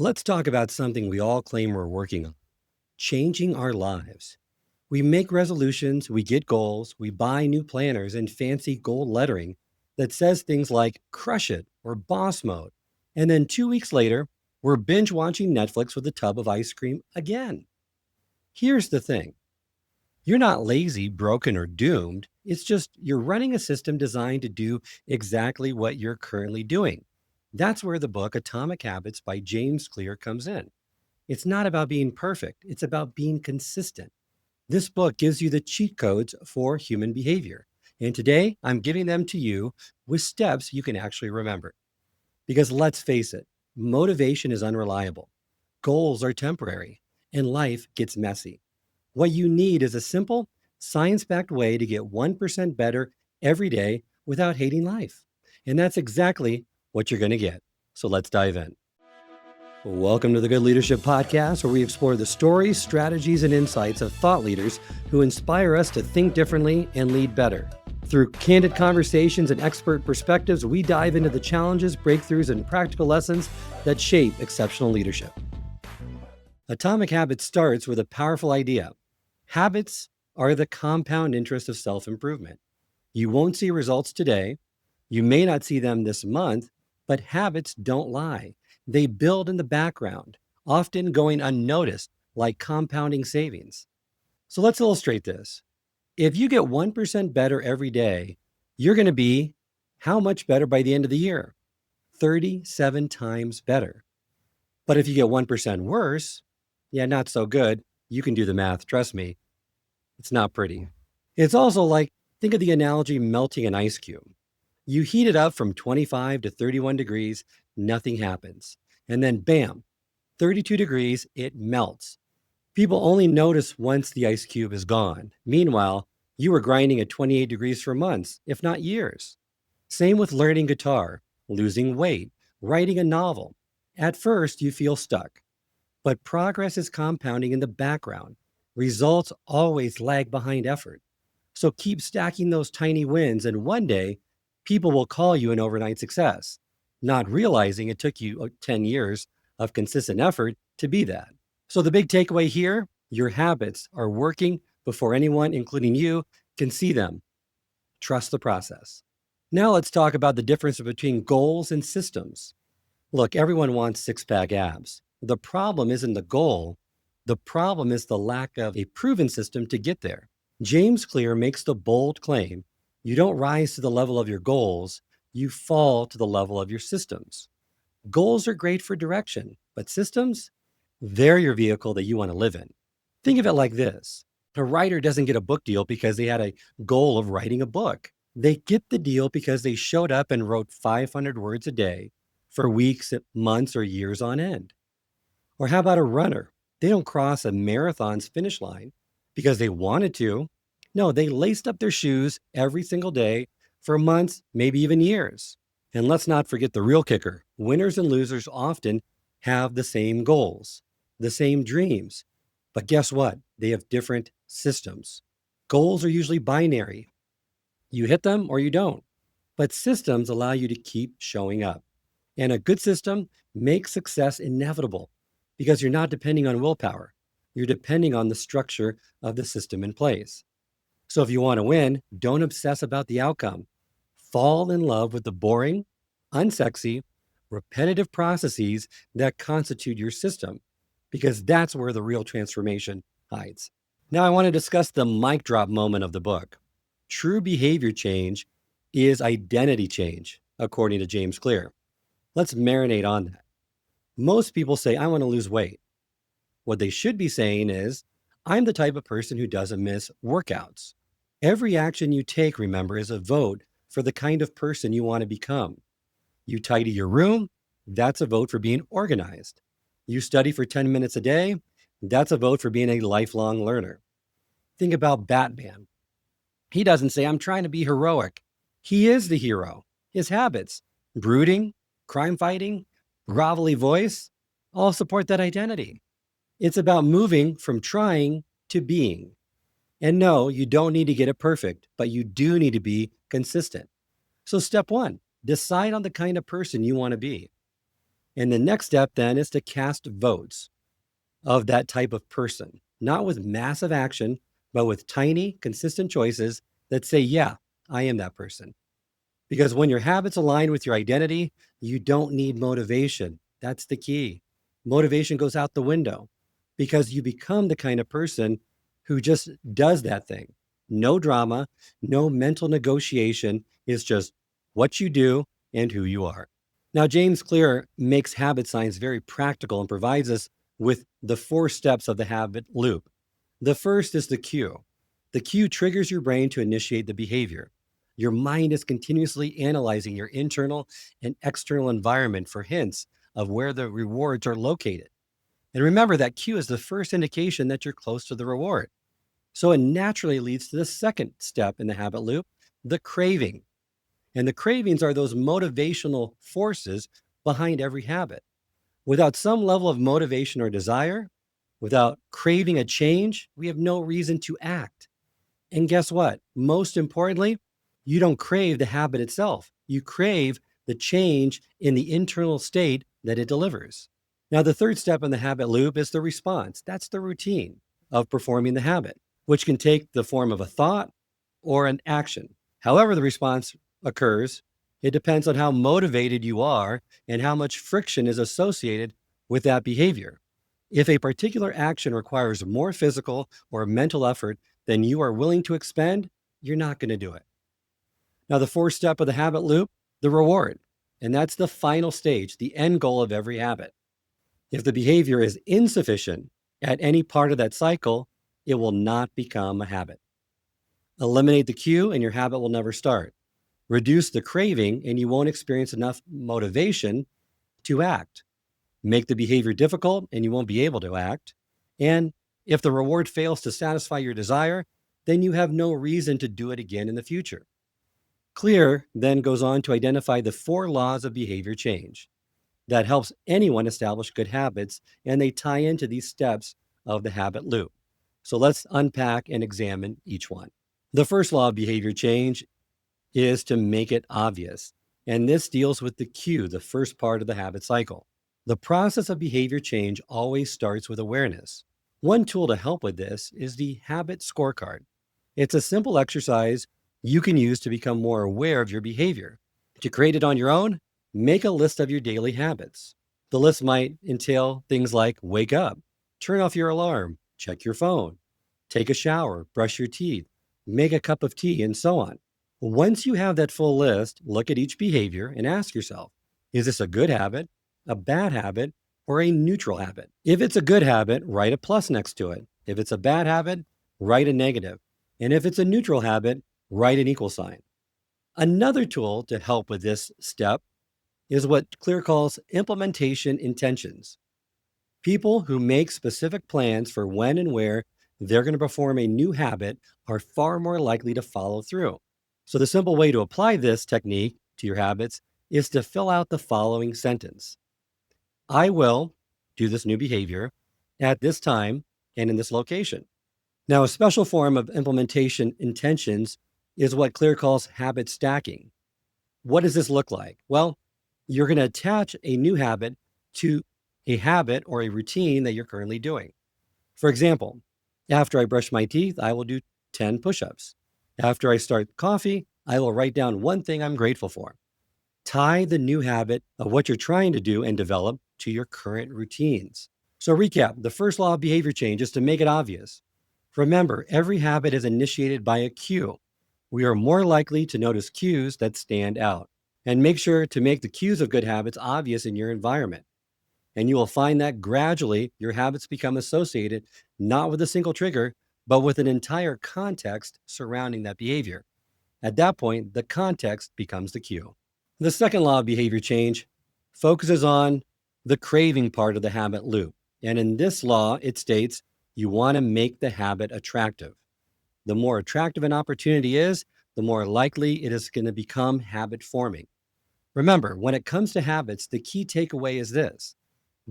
Let's talk about something we all claim we're working on: changing our lives. We make resolutions, we get goals, we buy new planners and fancy gold lettering that says things like crush it or boss mode. And then 2 weeks later, we're binge watching Netflix with a tub of ice cream again. Here's the thing: you're not lazy, broken, or doomed. It's just you're running a system designed to do exactly what you're currently doing. That's where the book Atomic Habits by James Clear comes in. It's not about being perfect, it's about being consistent. This book gives you the cheat codes for human behavior. And today, I'm giving them to you with steps you can actually remember. Because let's face it, motivation is unreliable, goals are temporary, and life gets messy. What you need is a simple, science backed way to get 1% better every day without hating life. And that's exactly what you're going to get. So let's dive in. Welcome to the Good Leadership Podcast, where we explore the stories, strategies, and insights of thought leaders who inspire us to think differently and lead better. Through candid conversations and expert perspectives, we dive into the challenges, breakthroughs, and practical lessons that shape exceptional leadership. Atomic Habits starts with a powerful idea. Habits are the compound interest of self-improvement. You won't see results today. You may not see them this month, but habits don't lie. They build in the background, often going unnoticed, like compounding savings. So let's illustrate this. If you get 1% better every day, you're going to be how much better by the end of the year? 37 times better. But if you get 1% worse, not so good. You can do the math, trust me. It's not pretty. It's also like, think of the analogy melting an ice cube. You heat it up from 25 to 31 degrees, nothing happens. And then bam, 32 degrees, it melts. People only notice once the ice cube is gone. Meanwhile, you were grinding at 28 degrees for months, if not years. Same with learning guitar, losing weight, writing a novel. At first, you feel stuck, but progress is compounding in the background. Results always lag behind effort. So keep stacking those tiny wins, and one day, people will call you an overnight success, not realizing it took you 10 years of consistent effort to be that. So the big takeaway here: your habits are working before anyone, including you, can see them. Trust the process. Now let's talk about the difference between goals and systems. Look, everyone wants six-pack abs. The problem isn't the goal. The problem is the lack of a proven system to get there. James Clear makes the bold claim: you don't rise to the level of your goals, you fall to the level of your systems. Goals are great for direction, but systems, they're your vehicle that you want to live in. Think of it like this: a writer doesn't get a book deal because they had a goal of writing a book. They get the deal because they showed up and wrote 500 words a day for weeks, months, or years on end. Or how about a runner? They don't cross a marathon's finish line because they wanted to. No, they laced up their shoes every single day for months, maybe even years. And let's not forget the real kicker: winners and losers often have the same goals, the same dreams. But guess what? They have different systems. Goals are usually binary. You hit them or you don't. But systems allow you to keep showing up. And a good system makes success inevitable because you're not depending on willpower. You're depending on the structure of the system in place. So if you want to win, don't obsess about the outcome. Fall in love with the boring, unsexy, repetitive processes that constitute your system, because that's where the real transformation hides. Now, I want to discuss the mic drop moment of the book. True behavior change is identity change, according to James Clear. Let's marinate on that. Most people say, I want to lose weight. What they should be saying is, I'm the type of person who doesn't miss workouts. Every action you take, remember, is a vote for the kind of person you want to become. You tidy your room, that's a vote for being organized. You study for 10 minutes a day, that's a vote for being a lifelong learner. Think about Batman. He doesn't say, I'm trying to be heroic. He is the hero. His habits, brooding, crime fighting, grovelly voice, all support that identity. It's about moving from trying to being. And no, you don't need to get it perfect, but you do need to be consistent. So step one, decide on the kind of person you want to be. And the next step then is to cast votes of that type of person, not with massive action, but with tiny, consistent choices that say, yeah, I am that person. Because when your habits align with your identity, you don't need motivation. That's the key. Motivation goes out the window because you become the kind of person who just does that thing. No drama, no mental negotiation. It's just what you do and who you are. Now, James Clear makes habit science very practical and provides us with the 4 steps of the habit loop. The first is the cue. The cue triggers your brain to initiate the behavior. Your mind is continuously analyzing your internal and external environment for hints of where the rewards are located. And remember that cue is the first indication that you're close to the reward. So it naturally leads to the second step in the habit loop, the craving. And the cravings are those motivational forces behind every habit. Without some level of motivation or desire, without craving a change, we have no reason to act. And guess what? Most importantly, you don't crave the habit itself. You crave the change in the internal state that it delivers. Now, the third step in the habit loop is the response. That's the routine of performing the habit, which can take the form of a thought or an action. However, the response occurs, it depends on how motivated you are and how much friction is associated with that behavior. If a particular action requires more physical or mental effort than you are willing to expend, you're not going to do it. Now, the fourth step of the habit loop, the reward. And that's the final stage, the end goal of every habit. If the behavior is insufficient at any part of that cycle, it will not become a habit. Eliminate the cue and your habit will never start. Reduce the craving and you won't experience enough motivation to act. Make the behavior difficult and you won't be able to act. And if the reward fails to satisfy your desire, then you have no reason to do it again in the future. Clear then goes on to identify the 4 laws of behavior change that helps anyone establish good habits, and they tie into these steps of the habit loop. So let's unpack and examine each one. The first law of behavior change is to make it obvious. And this deals with the cue, the first part of the habit cycle. The process of behavior change always starts with awareness. One tool to help with this is the habit scorecard. It's a simple exercise you can use to become more aware of your behavior. To create it on your own, make a list of your daily habits. The list might entail things like wake up, turn off your alarm, check your phone, take a shower, brush your teeth, make a cup of tea, and so on. Once you have that full list, look at each behavior and ask yourself, is this a good habit, a bad habit, or a neutral habit? If it's a good habit, write a plus next to it. If it's a bad habit, write a negative. And if it's a neutral habit, write an equal sign. Another tool to help with this step is what Clear calls implementation intentions. People who make specific plans for when and where they're going to perform a new habit are far more likely to follow through. So the simple way to apply this technique to your habits is to fill out the following sentence. I will do this new behavior at this time and in this location. Now, a special form of implementation intentions is what Clear calls habit stacking. What does this look like? Well, you're going to attach a new habit to a habit or a routine that you're currently doing. For example, after I brush my teeth, I will do 10 push-ups. After I start coffee, I will write down one thing I'm grateful for. Tie the new habit of what you're trying to do and develop to your current routines. So recap, the first law of behavior change is to make it obvious. Remember, every habit is initiated by a cue. We are more likely to notice cues that stand out. And make sure to make the cues of good habits obvious in your environment. And you will find that gradually your habits become associated not with a single trigger, but with an entire context surrounding that behavior. At that point, the context becomes the cue. The second law of behavior change focuses on the craving part of the habit loop. And in this law, it states you want to make the habit attractive. The more attractive an opportunity is, the more likely it is going to become habit forming. Remember, when it comes to habits, the key takeaway is this.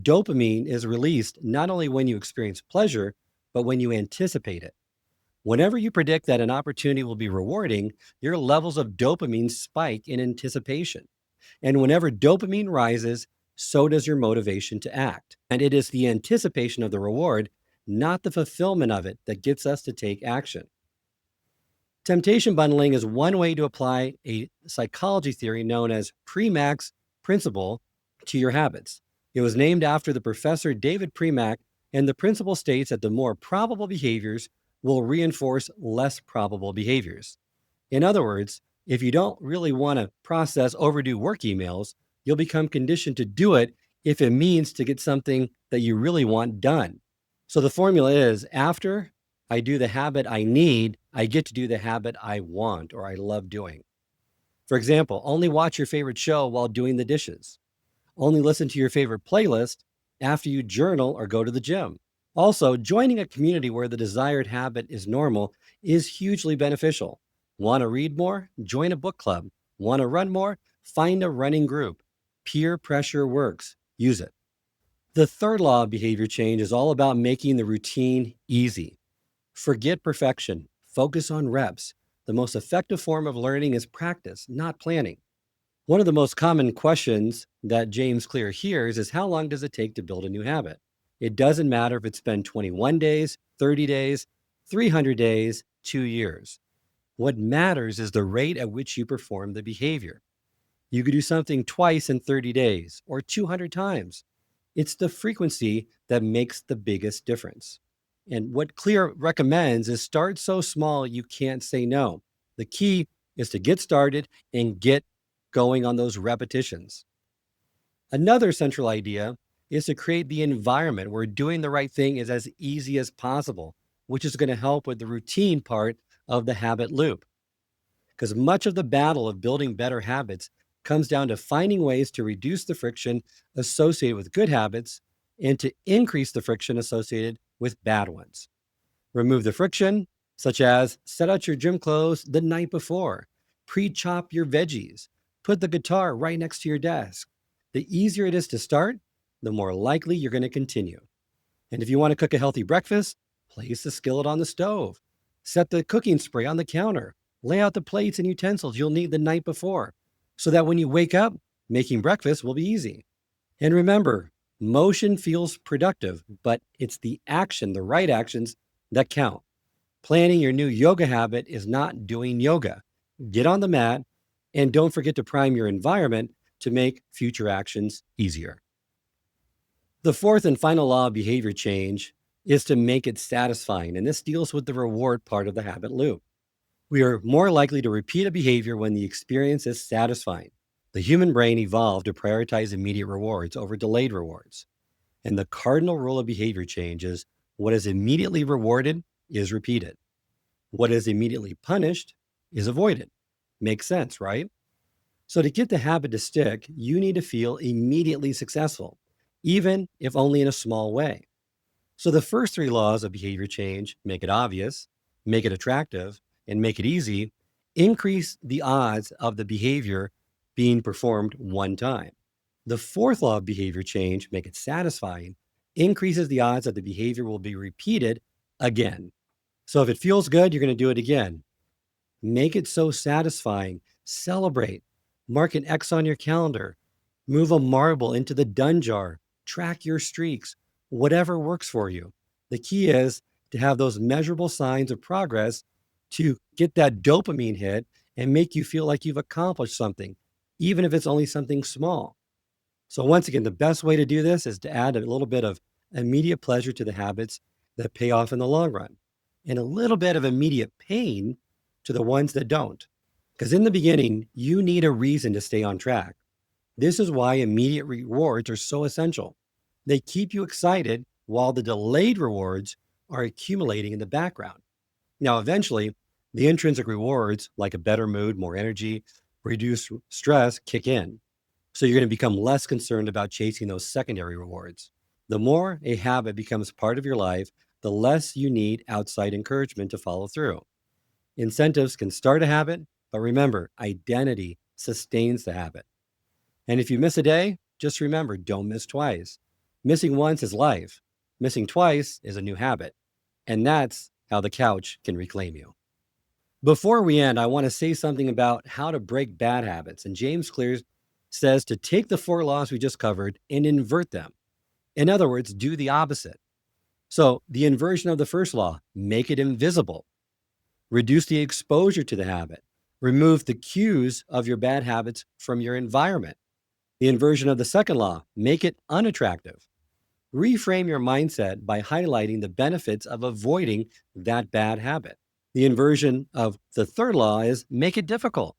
Dopamine is released not only when you experience pleasure, but when you anticipate it. Whenever you predict that an opportunity will be rewarding, your levels of dopamine spike in anticipation. And whenever dopamine rises, so does your motivation to act. And it is the anticipation of the reward, not the fulfillment of it, that gets us to take action. Temptation bundling is one way to apply a psychology theory known as Premack's principle to your habits. It was named after the professor David Premack, and the principle states that the more probable behaviors will reinforce less probable behaviors. In other words, if you don't really want to process overdue work emails, you'll become conditioned to do it if it means to get something that you really want done. So the formula is, after I do the habit I need, I get to do the habit I want or I love doing. For example, only watch your favorite show while doing the dishes. Only listen to your favorite playlist after you journal or go to the gym. Also, joining a community where the desired habit is normal is hugely beneficial. Want to read more? Join a book club. Want to run more? Find a running group. Peer pressure works. Use it. The third law of behavior change is all about making the routine easy. Forget perfection. Focus on reps. The most effective form of learning is practice, not planning. One of the most common questions that James Clear hears is, how long does it take to build a new habit? It doesn't matter if it's been 21 days, 30 days, 300 days, 2 years. What matters is the rate at which you perform the behavior. You could do something twice in 30 days or 200 times. It's the frequency that makes the biggest difference. And what Clear recommends is start so small you can't say no. The key is to get started and get going on those repetitions. Another central idea is to create the environment where doing the right thing is as easy as possible, which is going to help with the routine part of the habit loop. Because much of the battle of building better habits comes down to finding ways to reduce the friction associated with good habits and to increase the friction associated with bad ones. Remove the friction, such as set out your gym clothes the night before, pre-chop your veggies, put the guitar right next to your desk. The easier it is to start, the more likely you're going to continue. And if you want to cook a healthy breakfast, place the skillet on the stove, set the cooking spray on the counter, lay out the plates and utensils you'll need the night before, so that when you wake up, making breakfast will be easy. And remember, motion feels productive, but it's the action, the right actions, that count. Planning your new yoga habit is not doing yoga. Get on the mat and don't forget to prime your environment to make future actions easier. The fourth and final law of behavior change is to make it satisfying, and this deals with the reward part of the habit loop. We are more likely to repeat a behavior when the experience is satisfying. The human brain evolved to prioritize immediate rewards over delayed rewards. And the cardinal rule of behavior change is what is immediately rewarded is repeated. What is immediately punished is avoided. Makes sense, right? So to get the habit to stick, you need to feel immediately successful, even if only in a small way. So the first three laws of behavior change: make it obvious, make it attractive, and make it easy, increase the odds of the behavior being performed one time. The fourth law of behavior change, make it satisfying, increases the odds that the behavior will be repeated again. So if it feels good, you're going to do it again. Make it so satisfying. Celebrate. Mark an X on your calendar. Move a marble into the done jar. Track your streaks. Whatever works for you. The key is to have those measurable signs of progress to get that dopamine hit and make you feel like you've accomplished something, even if it's only something small. So once again, the best way to do this is to add a little bit of immediate pleasure to the habits that pay off in the long run, and a little bit of immediate pain to the ones that don't. Because in the beginning, you need a reason to stay on track. This is why immediate rewards are so essential. They keep you excited while the delayed rewards are accumulating in the background. Now, eventually, the intrinsic rewards, like a better mood, more energy, reduced stress, kick in. So you're going to become less concerned about chasing those secondary rewards. The more a habit becomes part of your life, the less you need outside encouragement to follow through. Incentives can start a habit, but remember, identity sustains the habit. And if you miss a day, just remember, don't miss twice. Missing once is life. Missing twice is a new habit. And that's how the couch can reclaim you. Before we end, I want to say something about how to break bad habits. And James Clear says to take the 4 laws we just covered and invert them. In other words, do the opposite. So the inversion of the first law, make it invisible. Reduce the exposure to the habit. Remove the cues of your bad habits from your environment. The inversion of the second law, make it unattractive. Reframe your mindset by highlighting the benefits of avoiding that bad habit. The inversion of the third law is make it difficult.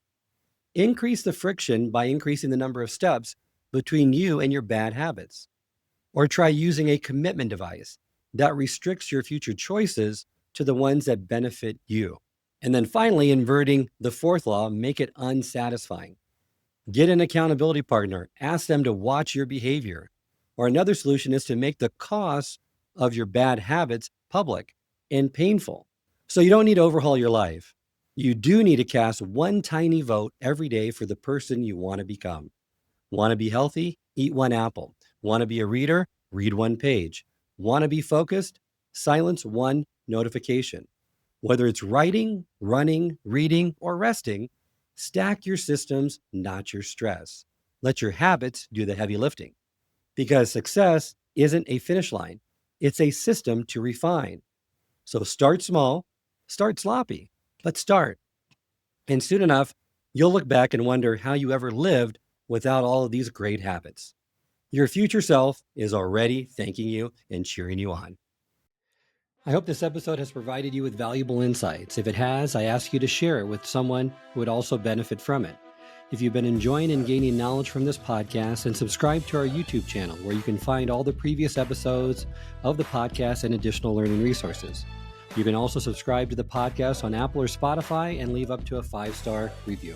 Increase the friction by increasing the number of steps between you and your bad habits. Or try using a commitment device that restricts your future choices to the ones that benefit you. And then finally, inverting the fourth law, make it unsatisfying. Get an accountability partner, ask them to watch your behavior. Or another solution is to make the cost of your bad habits public and painful. So you don't need to overhaul your life. You do need to cast one tiny vote every day for the person you want to become. Want to be healthy? Eat 1 apple. Want to be a reader? Read 1 page. Want to be focused? Silence 1 notification. Whether it's writing, running, reading, or resting, stack your systems, not your stress. Let your habits do the heavy lifting. Because success isn't a finish line, it's a system to refine. So start small, start sloppy, but start. And soon enough, you'll look back and wonder how you ever lived without all of these great habits. Your future self is already thanking you and cheering you on. I hope this episode has provided you with valuable insights. If it has, I ask you to share it with someone who would also benefit from it. If you've been enjoying and gaining knowledge from this podcast, then subscribe to our YouTube channel where you can find all the previous episodes of the podcast and additional learning resources. You can also subscribe to the podcast on Apple or Spotify and leave up to a 5-star review.